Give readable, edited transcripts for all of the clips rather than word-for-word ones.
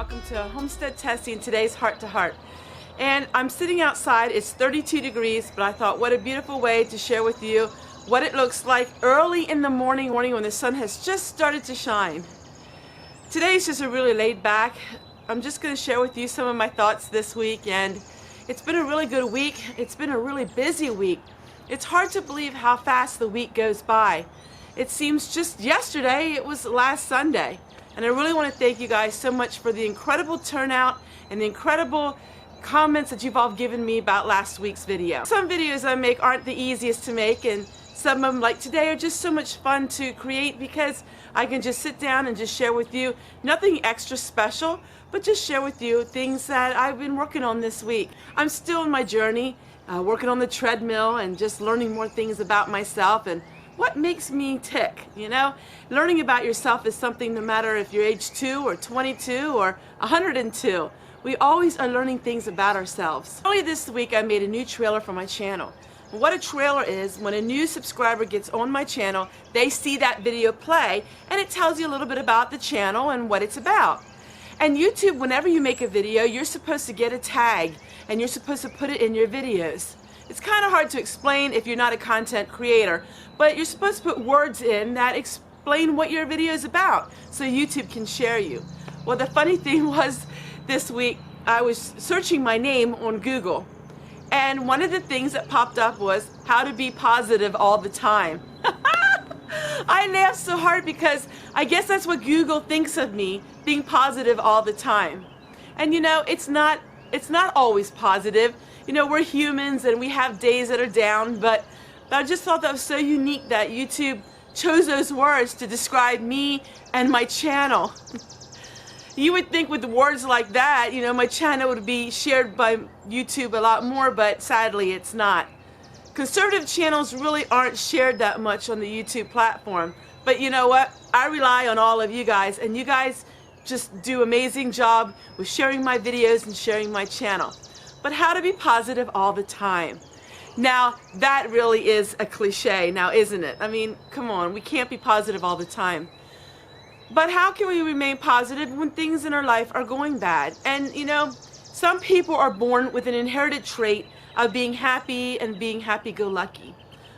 Welcome to Homestead Tessie and today's Heart to Heart. And I'm sitting outside, it's 32 degrees, but I thought what a beautiful way to share with you what it looks like early in the morning when the sun has just started to shine. Today's just a really laid back. I'm just going to share with you some of my thoughts this week, and it's been a really good week. It's been a really busy week. It's hard to believe how fast the week goes by. It seems just yesterday it was last Sunday. And I really want to thank you guys so much for the incredible turnout and the incredible comments that you've all given me about last week's video. Some videos I make aren't the easiest to make, and some of them, like today, are just so much fun to create because I can just sit down and just share with you nothing extra special, but just share with you things that I've been working on this week. I'm still in my journey, working on the treadmill and just learning more things about myself and what makes me tick, you know? Learning about yourself is something no matter if you're age 2 or 22 or 102. We always are learning things about ourselves. Earlier this week I made a new trailer for my channel. What a trailer is, when a new subscriber gets on my channel, they see that video play and it tells you a little bit about the channel and what it's about. And YouTube, whenever you make a video, you're supposed to get a tag and you're supposed to put it in your videos. It's kind of hard to explain if you're not a content creator, but you're supposed to put words in that explain what your video is about so YouTube can share you. Well, the funny thing was this week I was searching my name on Google, and one of the things that popped up was how to be positive all the time. I laughed so hard because I guess that's what Google thinks of me, being positive all the time. And you know, it's not always positive. You know, we're humans and we have days that are down, but I just thought that was so unique that YouTube chose those words to describe me and my channel. You would think with words like that, you know, my channel would be shared by YouTube a lot more, but sadly it's not. Conservative channels really aren't shared that much on the YouTube platform. But you know what? I rely on all of you guys, and you guys just do an amazing job with sharing my videos and sharing my channel. But how to be positive all the time? Now, that really is a cliche now, isn't it? I mean, come on, we can't be positive all the time. But how can we remain positive when things in our life are going bad? And you know, some people are born with an inherited trait of being happy and being happy-go-lucky.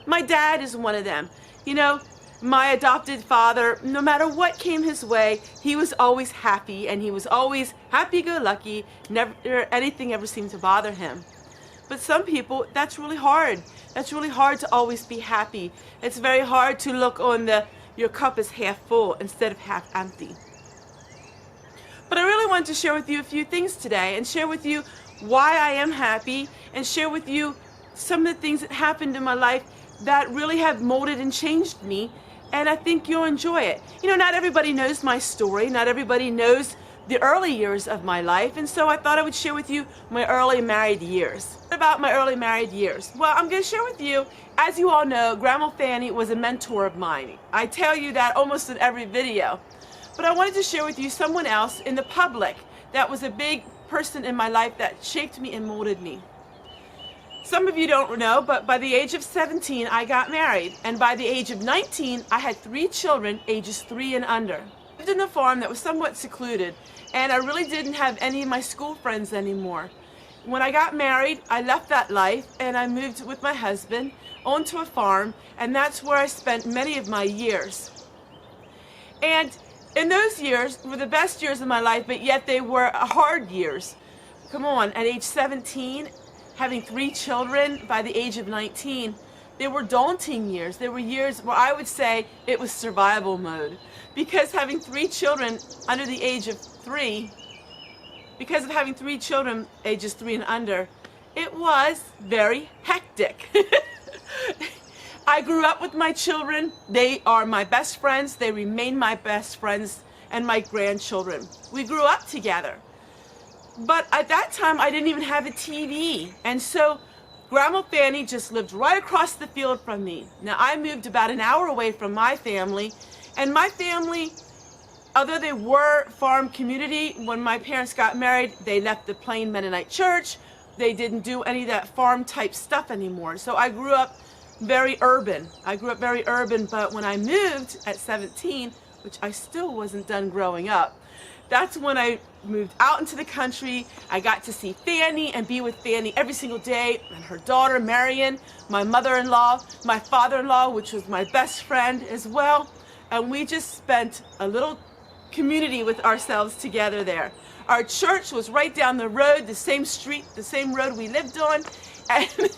My dad is one of them. You know, my adopted father, no matter what came his way, he was always happy and he was always happy-go-lucky. Never anything ever seemed to bother him. But some people, that's really hard. That's really hard to always be happy. It's very hard to look on your cup is half full instead of half empty. But I really wanted to share with you a few things today and share with you why I am happy and share with you some of the things that happened in my life that really have molded and changed me, and I think you'll enjoy it. You know, not everybody knows my story, not everybody knows the early years of my life, and so I thought I would share with you my early married years. What about my early married years? Well, I'm going to share with you, as you all know, Grandma Fanny was a mentor of mine. I tell you that almost in every video. But I wanted to share with you someone else in the public that was a big person in my life that shaped me and molded me. Some of you don't know, but by the age of 17, I got married. And by the age of 19, I had 3 children, ages 3 and under. I lived in a farm that was somewhat secluded, and I really didn't have any of my school friends anymore. When I got married, I left that life, and I moved with my husband onto a farm, and that's where I spent many of my years. And in those years were the best years of my life, but yet they were hard years. Come on, at age 17, having 3 children by the age of 19, they were daunting years. They were years where I would say it was survival mode. Because having 3 children under the age of 3, because of having 3 children ages 3 and under, it was very hectic. I grew up with my children. They are my best friends. They remain my best friends, and my grandchildren. We grew up together. But at that time, I didn't even have a TV. And so Grandma Fanny just lived right across the field from me. Now, I moved about an hour away from my family. And my family, although they were farm community, when my parents got married, they left the plain Mennonite church. They didn't do any of that farm type stuff anymore. So I grew up very urban. But when I moved at 17, which I still wasn't done growing up, That's when I moved out into the country. I got to see Fanny and be with Fanny every single day, and her daughter Marion, my mother-in-law, my father-in-law, which was my best friend as well. And we just spent a little community with ourselves together there. Our church was right down the road, the same street, the same road we lived on. And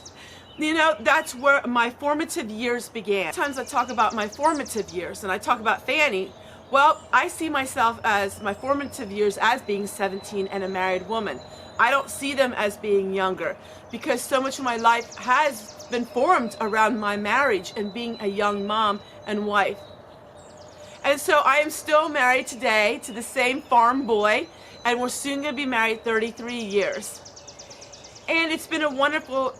you know, that's where my formative years began. Sometimes I talk about my formative years and I talk about Fanny. Well, I see myself as my formative years as being 17 and a married woman. I don't see them as being younger because so much of my life has been formed around my marriage and being a young mom and wife. And so I am still married today to the same farm boy, and we're soon going to be married 33 years. And it's been a wonderful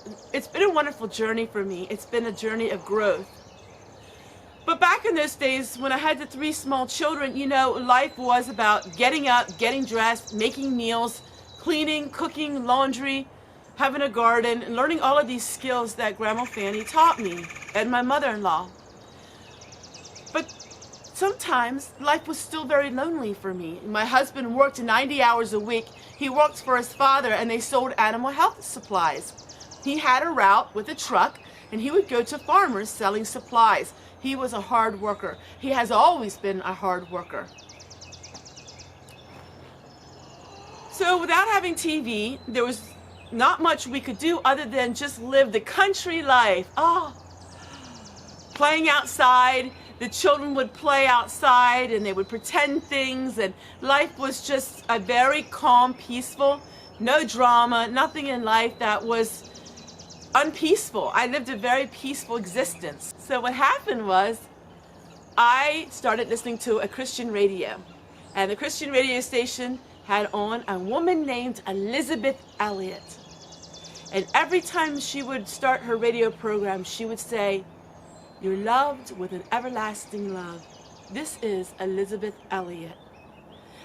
journey for me. It's been a journey of growth. But back in those days when I had the 3 small children, you know, life was about getting up, getting dressed, making meals, cleaning, cooking, laundry, having a garden, and learning all of these skills that Grandma Fanny taught me and my mother-in-law. But sometimes life was still very lonely for me. My husband worked 90 hours a week. He worked for his father and they sold animal health supplies. He had a route with a truck and he would go to farmers selling supplies. He was a hard worker. He has always been a hard worker. So without having TV, there was not much we could do other than just live the country life. Playing outside. The children would play outside and they would pretend things, and life was just a very calm, peaceful, no drama, nothing in life that was unpeaceful. I lived a very peaceful existence. So what happened was I started listening to a Christian radio, and the Christian radio station had on a woman named Elizabeth Elliott. And every time she would start her radio program, she would say, "You're loved with an everlasting love. This is Elizabeth Elliott."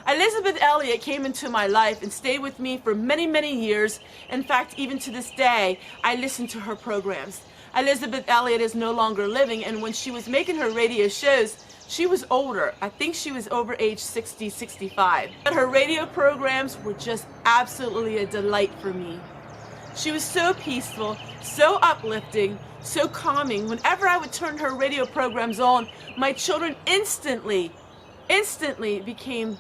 Elizabeth Elliott came into my life and stayed with me for many, many years. In fact, even to this day, I listen to her programs. Elizabeth Elliott is no longer living, and when she was making her radio shows, she was older. I think she was over age 60, 65. But her radio programs were just absolutely a delight for me. She was so peaceful, so uplifting, so calming. Whenever I would turn her radio programs on, my children instantly became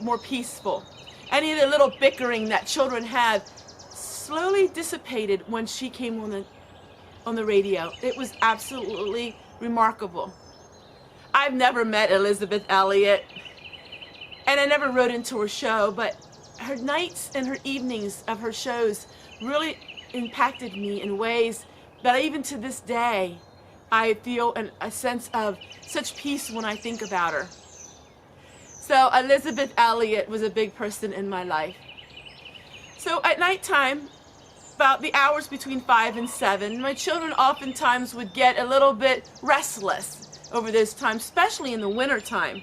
more peaceful. Any of the little bickering that children had slowly dissipated when she came on the radio. It was absolutely remarkable. I've never met Elizabeth Elliott, and I never wrote into her show, but her nights and her evenings of her shows really impacted me in ways that even to this day, I feel a sense of such peace when I think about her. So Elizabeth Elliott was a big person in my life. So at nighttime, about the hours between 5 and 7, my children oftentimes would get a little bit restless over those times, especially in the winter time.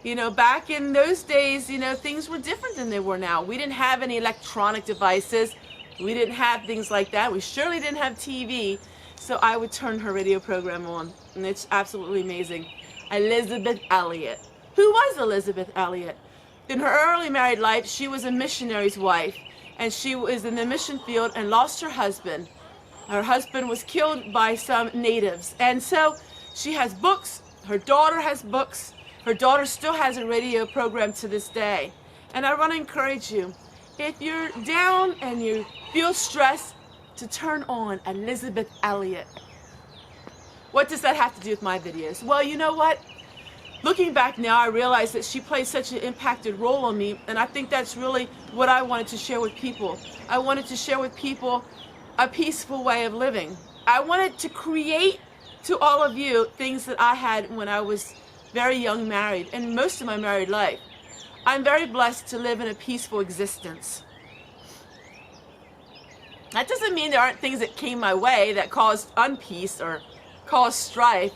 You know, back in those days, you know, things were different than they were now. We didn't have any electronic devices. We didn't have things like that. We surely didn't have TV. So I would turn her radio program on, and it's absolutely amazing. Elizabeth Elliott. Who was Elizabeth Elliott? In her early married life, she was a missionary's wife, and she was in the mission field and lost her husband. Her husband was killed by some natives, and so she has books. Her daughter has books. Her daughter still has a radio program to this day. And I want to encourage you, if you're down and you feel stressed, to turn on Elizabeth Elliott. What does that have to do with my videos? Well, you know what? Looking back now, I realize that she played such an impacted role on me, and I think that's really what I wanted to share with people. I wanted to share with people a peaceful way of living. I wanted to create to all of you things that I had when I was very young married, and most of my married life. I'm very blessed to live in a peaceful existence. That doesn't mean there aren't things that came my way that caused unpeace or caused strife.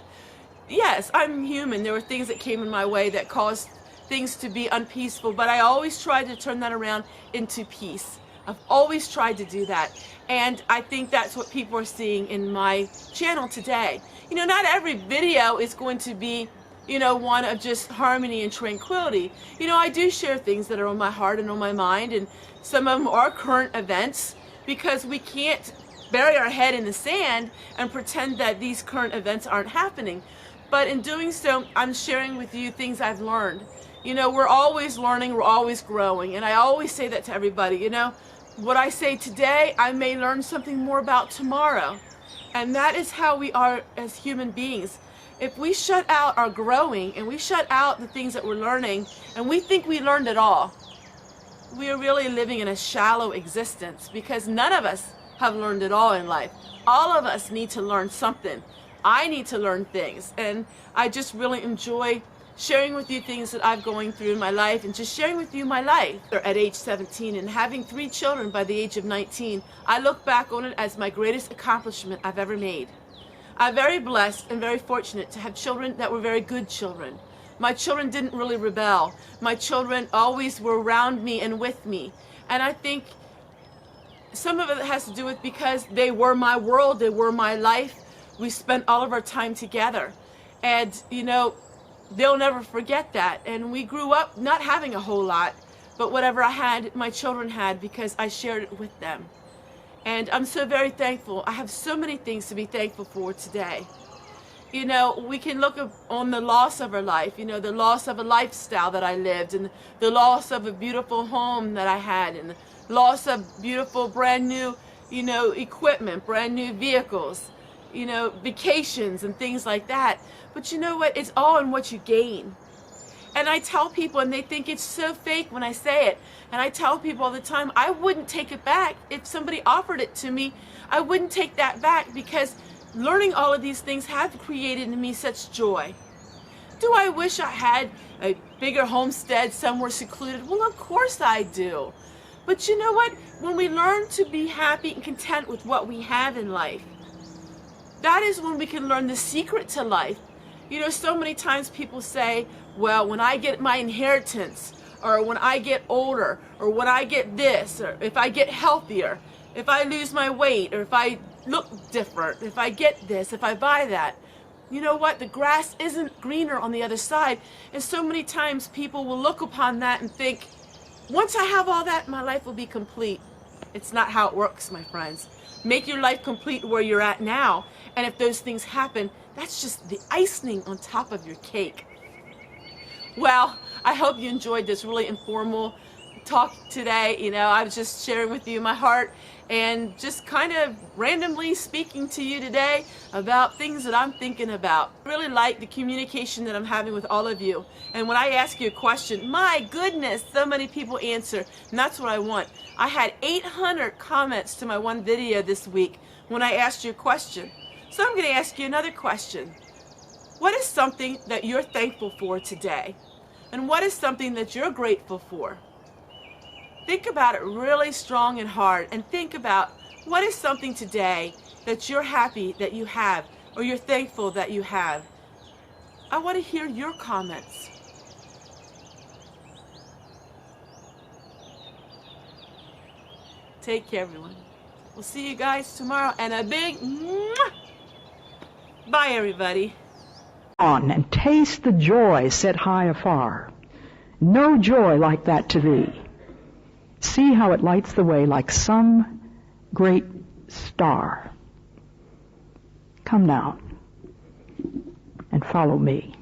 Yes, I'm human. There were things that came in my way that caused things to be unpeaceful, but I always tried to turn that around into peace. I've always tried to do that, and I think that's what people are seeing in my channel today. You know, not every video is going to be one of just harmony and tranquility. I do share things that are on my heart and on my mind, and some of them are current events, because we can't bury our head in the sand and pretend that these current events aren't happening. But in doing so, I'm sharing with you things I've learned. We're always learning, we're always growing, and I always say that to everybody. What I say today, I may learn something more about tomorrow. And that is how we are as human beings. If we shut out our growing and we shut out the things that we're learning and we think we learned it all, we are really living in a shallow existence, because none of us have learned it all in life. All of us need to learn something. I need to learn things, and I just really enjoy sharing with you things that I'm going through in my life, and just sharing with you my life. At age 17 and having 3 children by the age of 19, I look back on it as my greatest accomplishment I've ever made. I'm very blessed and very fortunate to have children that were very good children. My children didn't really rebel. My children always were around me and with me. And I think some of it has to do with because they were my world, they were my life. We spent all of our time together. And, they'll never forget that. And we grew up not having a whole lot, but whatever I had, my children had, because I shared it with them. And I'm so very thankful. I have so many things to be thankful for today. We can look on the loss of our life, the loss of a lifestyle that I lived, and the loss of a beautiful home that I had, and the loss of beautiful brand new, equipment, brand new vehicles, vacations and things like that. But you know what? It's all in what you gain. And I tell people, and they think it's so fake when I say it, and I tell people all the time, I wouldn't take it back. If somebody offered it to me, I wouldn't take that back, because learning all of these things have created in me such joy. Do I wish I had a bigger homestead somewhere secluded? Well, of course I do. But you know what? When we learn to be happy and content with what we have in life, that is when we can learn the secret to life. So many times people say, well, when I get my inheritance, or when I get older, or when I get this, or if I get healthier, if I lose my weight, or if I look different, if I get this, if I buy that, you know what? The grass isn't greener on the other side. And so many times people will look upon that and think, once I have all that, my life will be complete. It's not how it works, my friends. Make your life complete where you're at now. And if those things happen, that's just the icing on top of your cake. Well, I hope you enjoyed this really informal talk today. I was just sharing with you my heart and just kind of randomly speaking to you today about things that I'm thinking about. I really like the communication that I'm having with all of you. And when I ask you a question, my goodness, so many people answer, and that's what I want. I had 800 comments to my one video this week when I asked you a question. So I'm going to ask you another question. What is something that you're thankful for today? And what is something that you're grateful for? Think about it really strong and hard, and think about what is something today that you're happy that you have, or you're thankful that you have. I want to hear your comments. Take care, everyone. We'll see you guys tomorrow, and a big mwah! Bye, everybody. On and taste the joy set high afar. No joy like that to thee. See how it lights the way like some great star. Come now and follow me.